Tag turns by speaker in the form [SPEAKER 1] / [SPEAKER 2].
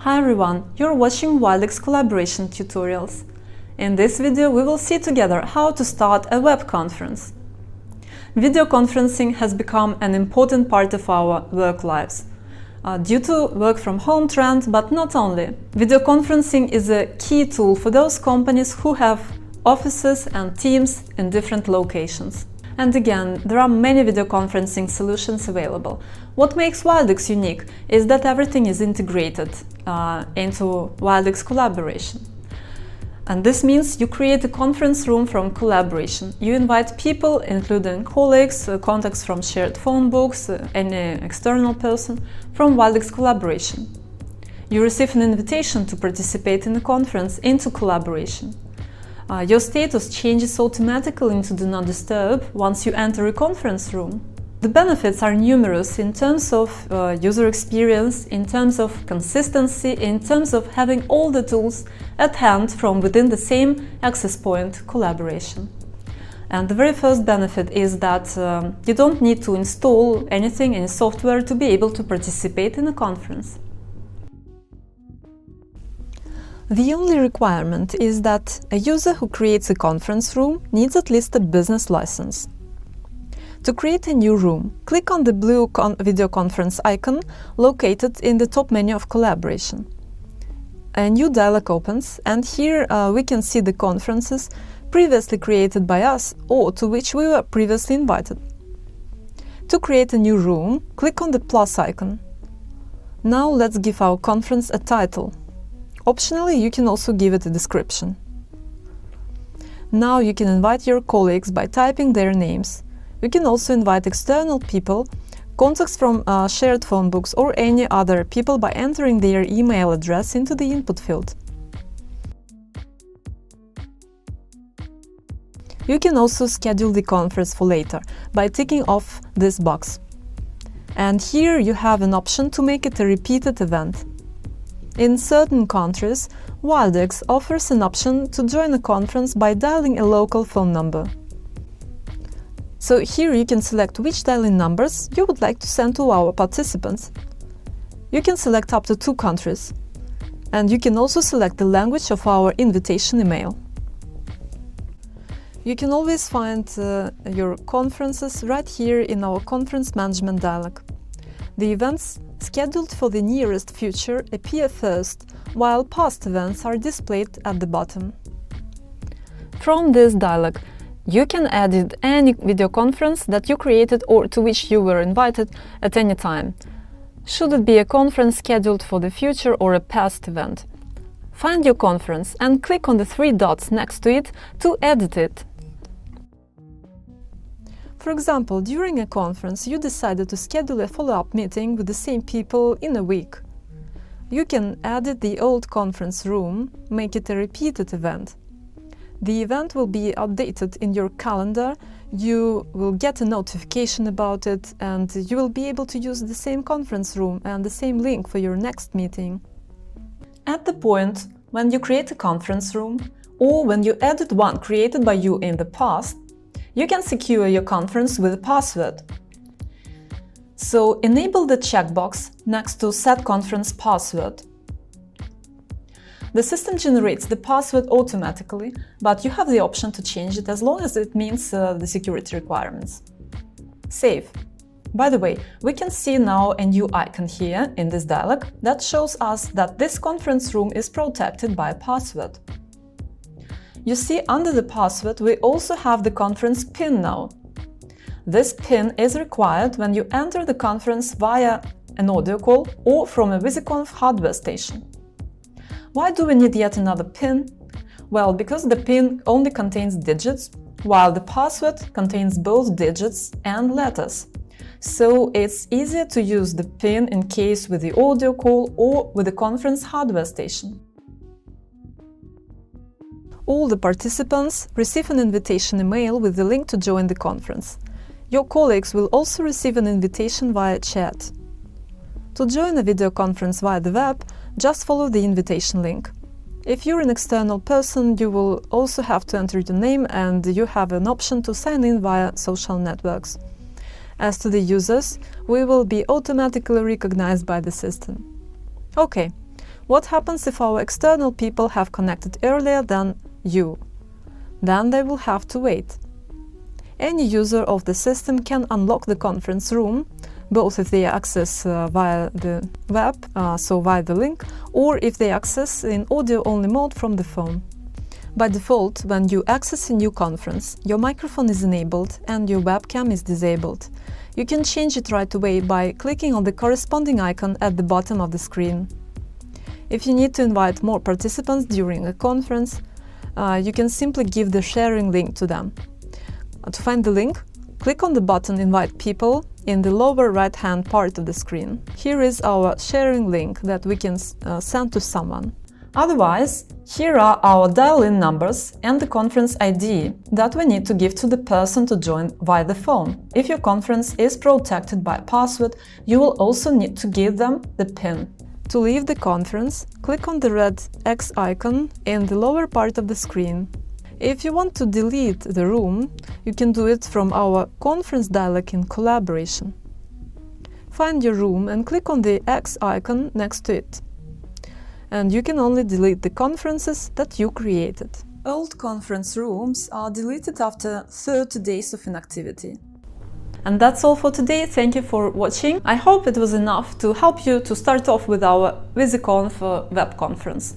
[SPEAKER 1] Hi everyone, you're watching Wildix collaboration tutorials. In this video we will see together how to start a web conference. Video conferencing has become an important part of our work lives. Due to work from home trend, but not only. Video conferencing is a key tool for those companies who have offices and teams in different locations. And again, there are many video conferencing solutions available. What makes Wildix unique is that everything is integrated into Wildix collaboration. And this means you create a conference room from collaboration. You invite people, including colleagues, contacts from shared phone books, any external person, from Wildix collaboration. You receive an invitation to participate in a conference into collaboration. Your status changes automatically into Do Not Disturb once you enter a conference room. The benefits are numerous in terms of user experience, in terms of consistency, in terms of having all the tools at hand from within the same access point collaboration. And the very first benefit is that you don't need to install anything, any software, to be able to participate in a conference. The only requirement is that a user who creates a conference room needs at least a business license. To create a new room, click on the blue video conference icon located in the top menu of collaboration. A new dialog opens, and here we can see the conferences previously created by us or to which we were previously invited. To create a new room, click on the plus icon. Now let's give our conference a title. Optionally, you can also give it a description. Now you can invite your colleagues by typing their names. You can also invite external people, contacts from shared phone books, or any other people by entering their email address into the input field. You can also schedule the conference for later by ticking off this box. And here you have an option to make it a repeated event. In certain countries, Wildix offers an option to join a conference by dialing a local phone number. So here you can select which dial-in numbers you would like to send to our participants. You can select up to 2 countries. And you can also select the language of our invitation email. You can always find your conferences right here in our conference management dialog. The events scheduled for the nearest future appear first, while past events are displayed at the bottom. From this dialog, you can edit any video conference that you created or to which you were invited at any time. Should it be a conference scheduled for the future or a past event? Find your conference and click on the 3 dots next to it to edit it. For example, during a conference, you decided to schedule a follow-up meeting with the same people in a week. You can edit the old conference room, make it a repeated event. The event will be updated in your calendar, you will get a notification about it, and you will be able to use the same conference room and the same link for your next meeting. At the point when you create a conference room, or when you edit one created by you in the past, you can secure your conference with a password. So enable the checkbox next to Set Conference Password. The system generates the password automatically, but you have the option to change it as long as it meets the security requirements. Save. By the way, we can see now a new icon here in this dialog that shows us that this conference room is protected by a password. You see, under the password we also have the conference PIN now. This PIN is required when you enter the conference via an audio call or from a VisiConf hardware station. Why do we need yet another PIN? Well, because the PIN only contains digits, while the password contains both digits and letters. So it's easier to use the PIN in case with the audio call or with the conference hardware station. All the participants receive an invitation email with the link to join the conference. Your colleagues will also receive an invitation via chat. To join a video conference via the web, just follow the invitation link. If you're an external person, you will also have to enter your name, and you have an option to sign in via social networks. As to the users, we will be automatically recognized by the system. Okay, What happens if our external people have connected earlier than you? Then they will have to wait. Any user of the system can unlock the conference room, both if they access via the web, so via the link, or if they access in audio-only mode from the phone. By default, when you access a new conference, your microphone is enabled and your webcam is disabled. You can change it right away by clicking on the corresponding icon at the bottom of the screen. If you need to invite more participants during a conference, you can simply give the sharing link to them. To find the link, click on the button Invite People in the lower right-hand part of the screen. Here is our sharing link that we can send to someone. Otherwise, here are our dial-in numbers and the conference ID that we need to give to the person to join via the phone. If your conference is protected by a password, you will also need to give them the PIN. To leave the conference, click on the red X icon in the lower part of the screen. If you want to delete the room, you can do it from our conference dialog in collaboration. Find your room and click on the X icon next to it. And you can only delete the conferences that you created. Old conference rooms are deleted after 30 days of inactivity. And that's all for today. Thank you for watching. I hope it was enough to help you to start off with our VisiConf web conference.